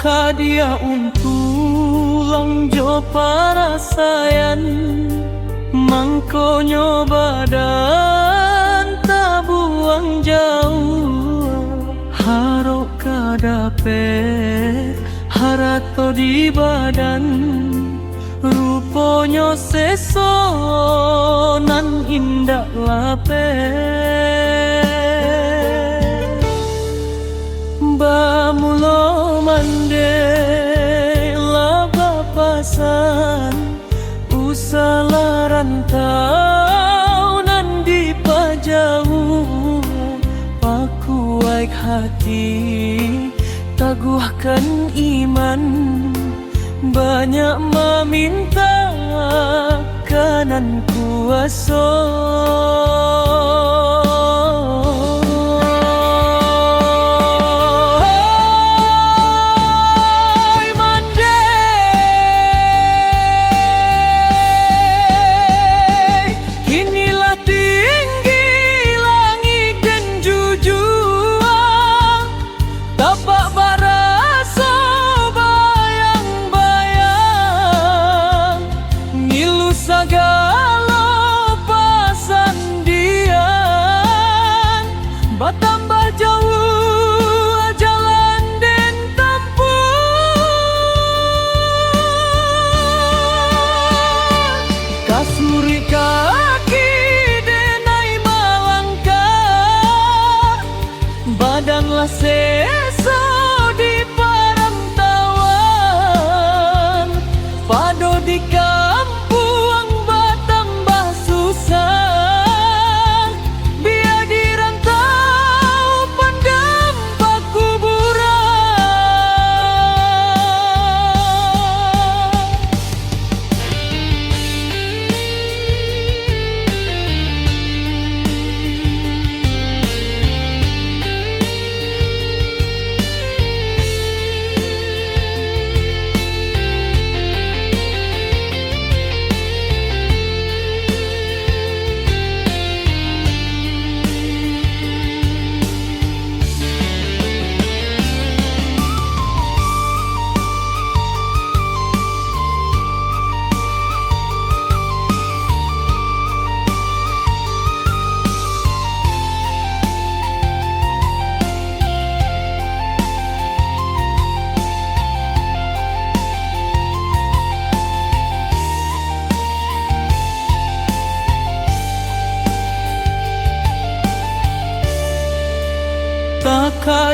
Dia untulang jo parasayan mangkonyo badan tabuang jauh harok kadape harato di badan ruponyo sesonan indak lape bamulo mande laba pasan usala rantau nan di pajauh pakuaik hati taguhkan iman banyak meminta kanan kuasa tambah jauh jalan den tempuh kasuri kaki denai malangkah badanlah seso di perantauan pado di kampung batambah susah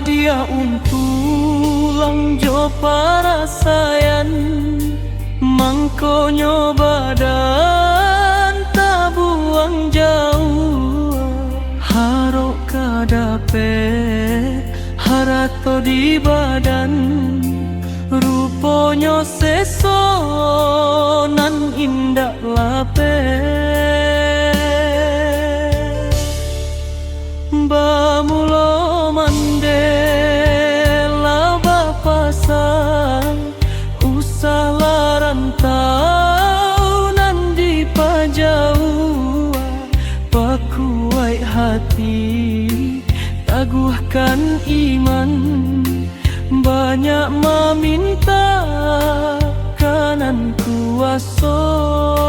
dia untulang jo parasayan mangkonyo badan tabuang jauh harok kadape harato di badan ruponyo sesonan indak lape bamulo mandela bapasan usala rantau nan di pajauh pakuai hati taguhkan iman banyak meminta kanan kuasa